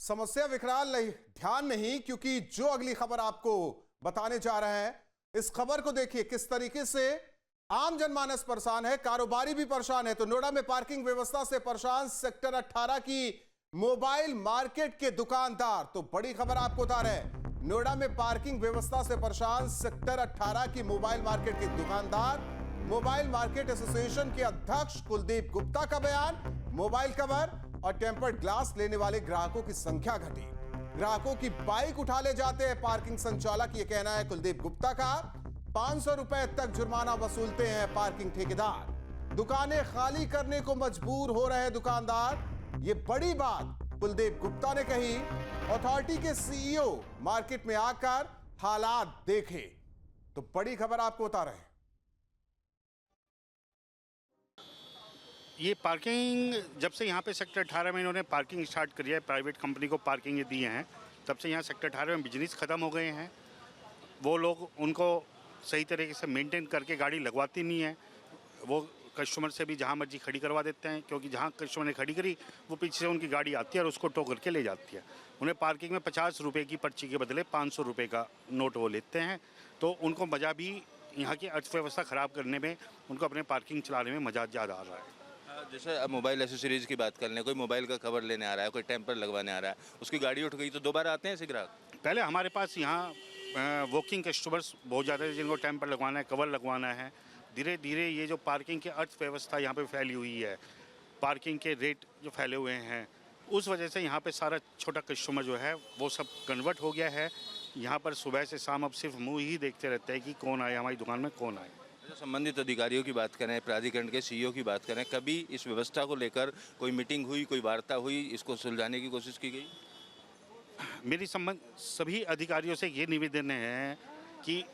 समस्या विकराल ध्यान नहीं, क्योंकि जो अगली खबर आपको बताने जा रहे हैं, इस खबर को देखिए किस तरीके से आम जनमानस परेशान है, कारोबारी भी परेशान है। तो नोएडा में पार्किंग व्यवस्था से परेशान सेक्टर 18 की मोबाइल मार्केट के दुकानदार। तो बड़ी खबर आपको बता रहे हैं, नोएडा में पार्किंग व्यवस्था से परेशान सेक्टर 18 की मोबाइल मार्केट के दुकानदार। मोबाइल मार्केट एसोसिएशन के अध्यक्ष कुलदीप गुप्ता का बयान, मोबाइल कवर और टेम्पर्ड ग्लास लेने वाले ग्राहकों की संख्या घटी, ग्राहकों की बाइक उठा ले जाते हैं पार्किंग संचालक, ये कहना है कुलदीप गुप्ता का। 500 रुपए तक जुर्माना वसूलते हैं पार्किंग ठेकेदार, दुकानें खाली करने को मजबूर हो रहे दुकानदार। ये बड़ी बात कुलदीप गुप्ता ने कही। अथॉरिटी के सीईओ मार्केट में आकर हालात देखे। तो बड़ी खबर आपको बता रहे हैं, ये पार्किंग जब से यहाँ पे सेक्टर 18 में इन्होंने पार्किंग स्टार्ट करी है, प्राइवेट कंपनी को पार्किंग ये दिए हैं, तब से यहाँ सेक्टर 18 में बिजनेस ख़त्म हो गए हैं। वो लोग उनको सही तरीके से मेंटेन करके गाड़ी लगवाती नहीं है। वो कस्टमर से भी जहाँ मर्जी खड़ी करवा देते हैं, क्योंकि जहाँ कस्टमर ने खड़ी करी वो पीछे से उनकी गाड़ी आती है और उसको टो करके ले जाती है। उन्हें पार्किंग में 50 रुपये की पर्ची के बदले 500 रुपये का नोट वो लेते हैं। तो उनको मज़ा भी यहाँ की अर्थव्यवस्था ख़राब करने में, उनको अपने पार्किंग चलाने में मज़ा ज़्यादा आ रहा है। जैसे अब मोबाइल एसेसरीज की बात कर लें, कोई मोबाइल का कवर लेने आ रहा है, कोई टेम्पर लगवाने आ रहा है, उसकी गाड़ी उठ गई तो दोबारा आते हैं ऐसे ग्राहक? पहले हमारे पास यहाँ वॉकिंग कस्टमर्स बहुत ज़्यादा है, जिनको टेम्पर लगवाना है, कवर लगवाना है। धीरे धीरे ये जो पार्किंग की अर्थव्यवस्था यहाँ पे फैली हुई है, पार्किंग के रेट जो फैले हुए हैं, उस वजह से यहाँ पे सारा छोटा कस्टमर जो है वो सब कन्वर्ट हो गया है। यहाँ पर सुबह से शाम अब सिर्फ मुँह ही देखते रहते हैं कि कौन आए, हमारी दुकान में कौन आए। संबंधित अधिकारियों की बात करें, प्राधिकरण के सीईओ की बात करें, कभी इस व्यवस्था को लेकर कोई मीटिंग हुई, कोई वार्ता हुई, इसको सुलझाने की कोशिश की गई? मेरी संबंध सभी अधिकारियों से ये निवेदन है कि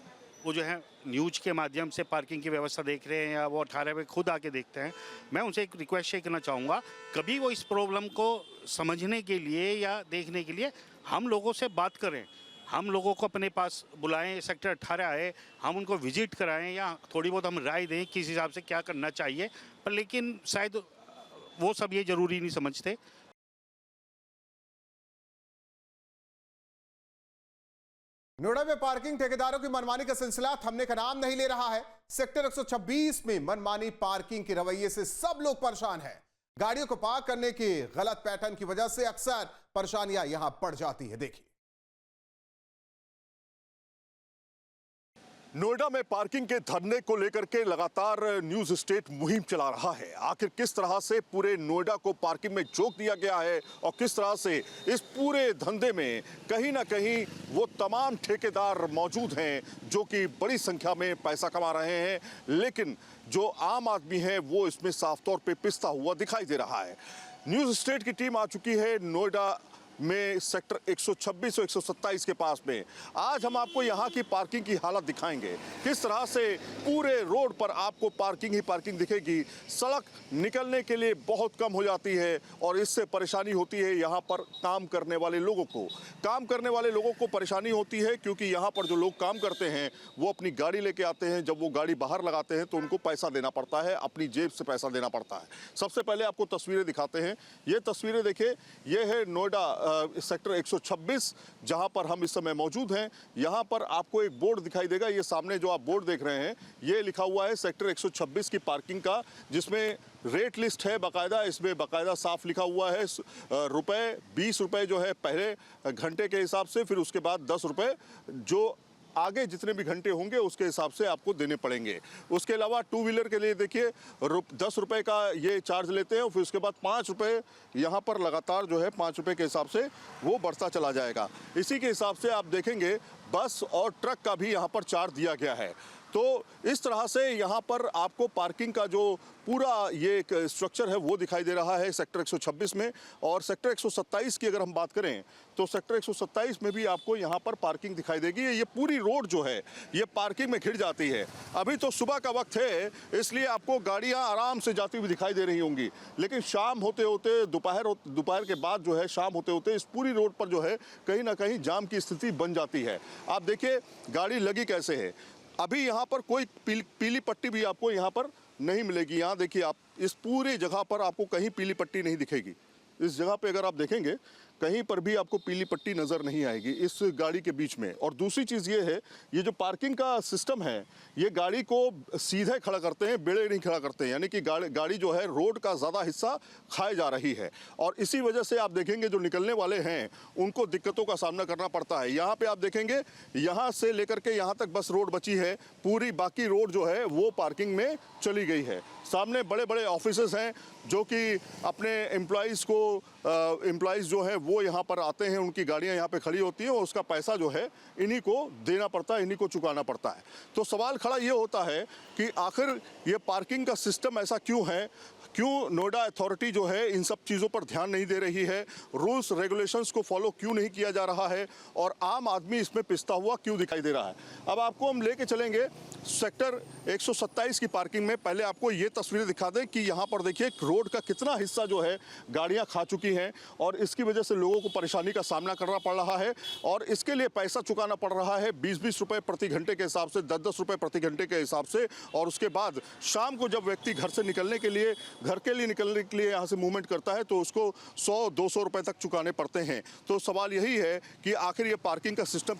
वो जो है न्यूज के माध्यम से पार्किंग की व्यवस्था देख रहे हैं या वो 18 में खुद आके देखते हैं, मैं उनसे एक रिक्वेस्ट ये करना चाहूँगा, कभी वो इस प्रॉब्लम को समझने के लिए या देखने के लिए हम लोगों से बात करें, हम लोगों को अपने पास बुलाएं, सेक्टर 18 आए, हम उनको विजिट कराएं या थोड़ी बहुत हम राय दें किस हिसाब से क्या करना चाहिए। पर लेकिन शायद वो सब ये ज़रूरी नहीं समझते। नोएडा में पार्किंग ठेकेदारों की मनमानी का सिलसिला थमने का नाम नहीं ले रहा है। सेक्टर 126 में मनमानी पार्किंग के रवैये से सब लोग परेशान हैं। गाड़ियों को पार्क करने के गलत पैटर्न की वजह से अक्सर परेशानियां यहां बढ़ जाती है। देखिए, नोएडा में पार्किंग के धरने को लेकर के लगातार न्यूज स्टेट मुहिम चला रहा है। आखिर किस तरह से पूरे नोएडा को पार्किंग में जोक दिया गया है और किस तरह से इस पूरे धंधे में कहीं ना कहीं वो तमाम ठेकेदार मौजूद हैं जो कि बड़ी संख्या में पैसा कमा रहे हैं, लेकिन जो आम आदमी है वो इसमें साफ तौर पे पिसता हुआ दिखाई दे रहा है। न्यूज स्टेट की टीम आ चुकी है नोएडा में सेक्टर 126 और 127 के पास में। आज हम आपको यहाँ की पार्किंग की हालत दिखाएंगे, किस तरह से पूरे रोड पर आपको पार्किंग ही पार्किंग दिखेगी। सड़क निकलने के लिए बहुत कम हो जाती है और इससे परेशानी होती है यहाँ पर काम करने वाले लोगों को। काम करने वाले लोगों को परेशानी होती है क्योंकि यहाँ पर जो लोग काम करते हैं वो अपनी गाड़ी लेके आते हैं। जब वो गाड़ी बाहर लगाते हैं तो उनको पैसा देना पड़ता है, अपनी जेब से पैसा देना पड़ता है। सबसे पहले आपको तस्वीरें दिखाते हैं। ये तस्वीरें देखिए, ये है नोएडा सेक्टर 126 जहां पर हम इस समय मौजूद हैं। यहां पर आपको एक बोर्ड दिखाई देगा, ये सामने जो आप बोर्ड देख रहे हैं ये लिखा हुआ है सेक्टर 126 की पार्किंग का, जिसमें रेट लिस्ट है बाकायदा। इसमें बाकायदा साफ लिखा हुआ है रुपए 20 रुपए जो है पहले घंटे के हिसाब से, फिर उसके बाद 10 रुपए जो आगे जितने भी घंटे होंगे उसके हिसाब से आपको देने पड़ेंगे। उसके अलावा टू व्हीलर के लिए देखिए 10 रुपए का ये चार्ज लेते हैं, फिर उसके बाद 5 रुपए यहाँ पर लगातार जो है 5 रुपए के हिसाब से वो बढ़ता चला जाएगा। इसी के हिसाब से आप देखेंगे बस और ट्रक का भी यहाँ पर चार्ज दिया गया है। तो इस तरह से यहाँ पर आपको पार्किंग का जो पूरा ये एक स्ट्रक्चर है वो दिखाई दे रहा है सेक्टर 126 में। और सेक्टर 127 की अगर हम बात करें तो सेक्टर 127 में भी आपको यहाँ पर पार्किंग दिखाई देगी। ये पूरी रोड जो है ये पार्किंग में घिर जाती है। अभी तो सुबह का वक्त है इसलिए आपको गाड़ियाँ आराम से जाती हुई दिखाई दे रही होंगी, लेकिन शाम होते होते दोपहर के बाद जो है शाम होते होते इस पूरी रोड पर जो है कहीं ना कहीं जाम की स्थिति बन जाती है। आप देखिए गाड़ी लगी कैसे है। अभी यहाँ पर कोई पीली पट्टी भी आपको यहाँ पर नहीं मिलेगी। यहाँ देखिए आप इस पूरी जगह पर आपको कहीं पीली पट्टी नहीं दिखेगी। इस जगह पे अगर आप देखेंगे कहीं पर भी आपको पीली पट्टी नजर नहीं आएगी इस गाड़ी के बीच में। और दूसरी चीज ये है, ये जो पार्किंग का सिस्टम है ये गाड़ी को सीधे खड़ा करते हैं, बेड़े नहीं खड़ा करते हैं, यानी कि गाड़ी जो है रोड का ज्यादा हिस्सा खाए जा रही है। और इसी वजह से आप देखेंगे जो निकलने वाले हैं उनको दिक्कतों का सामना करना पड़ता है। यहाँ पे आप देखेंगे यहाँ से लेकर के यहाँ तक बस रोड बची है, पूरी बाकी रोड जो है वो पार्किंग में चली गई है। सामने बड़े बड़े ऑफिसेस हैं जो कि अपने एम्प्लॉइज़ जो है वो यहाँ पर आते हैं, उनकी गाड़ियाँ यहाँ पे खड़ी होती हैं और उसका पैसा जो है इन्हीं को देना पड़ता है, इन्हीं को चुकाना पड़ता है। तो सवाल खड़ा ये होता है कि आखिर ये पार्किंग का सिस्टम ऐसा क्यों है, क्यों नोएडा अथॉरिटी जो है इन सब चीज़ों पर ध्यान नहीं दे रही है, रूल्स रेगुलेशंस को फॉलो क्यों नहीं किया जा रहा है और आम आदमी इसमें पिसता हुआ क्यों दिखाई दे रहा है। अब आपको हम लेके चलेंगे सेक्टर 127 की पार्किंग में। पहले आपको ये तस्वीरें दिखा दें कि यहाँ पर देखिए रोड का कितना हिस्सा जो है गाड़ियाँ खा चुकी हैं और इसकी वजह से लोगों को परेशानी का सामना करना पड़ रहा है और इसके लिए पैसा चुकाना पड़ रहा है 20-20 रुपये प्रति घंटे के हिसाब से, 10-10 रुपये प्रति घंटे के हिसाब से। और उसके बाद शाम को जब व्यक्ति घर के लिए निकलने के लिए यहाँ से मूवमेंट करता है तो उसको 100-200 रुपये तक चुकाने पड़ते हैं। तो सवाल यही है कि आखिर ये पार्किंग का सिस्टम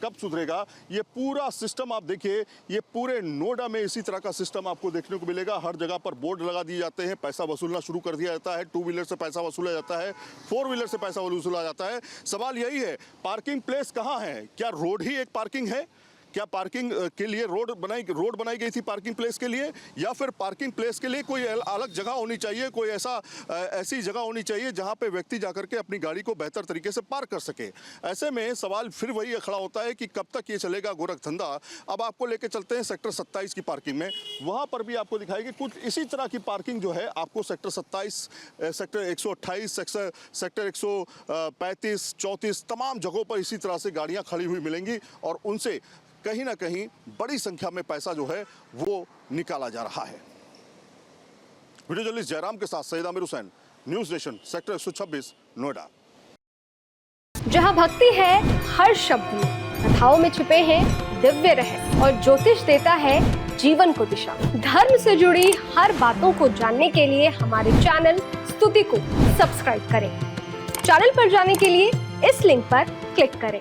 कब सुधरेगा। ये पूरा सिस्टम आप देखिए, ये पूरे नोएडा में इसी तरह का सिस्टम आपको देखने को मिलेगा। हर जगह पर बोर्ड लगा दिए जाते हैं, पैसा वसूलना शुरू कर दिया जाता है, 2 व्हीलर से पैसा वसूला जाता है, 4 व्हीलर से पैसा वसूला जाता है। सवाल यही है पार्किंग प्लेस कहाँ है? क्या रोड ही एक पार्किंग है? क्या पार्किंग के लिए रोड बनाई गई थी पार्किंग प्लेस के लिए, या फिर पार्किंग प्लेस के लिए कोई अलग जगह होनी चाहिए, कोई ऐसी जगह होनी चाहिए जहां पे व्यक्ति जाकर के अपनी गाड़ी को बेहतर तरीके से पार्क कर सके। ऐसे में सवाल फिर वही खड़ा होता है कि कब तक ये चलेगा गोरखधंधा। अब आपको लेके चलते हैं सेक्टर 27 की पार्किंग में, वहां पर भी आपको दिखाएगी कुछ इसी तरह की पार्किंग जो है आपको सेक्टर 27, सेक्टर 128, सेक्टर 135, 34 तमाम जगहों पर इसी तरह से गाड़ियां खड़ी हुई मिलेंगी और उनसे कहीं ना कहीं बड़ी संख्या में पैसा जो है वो निकाला जा रहा है। वीडियो जर्नलिस्ट जयराम के साथ Syed Aamir Hussain, news nation, sector 126, Noida. जहां भक्ति है हर शब्द में, कथाओं में छिपे हैं दिव्य रहस्य और ज्योतिष देता है जीवन को दिशा। धर्म से जुड़ी हर बातों को जानने के लिए हमारे चैनल स्तुति को सब्सक्राइब करें। चैनल पर जाने के लिए इस लिंक पर क्लिक करें।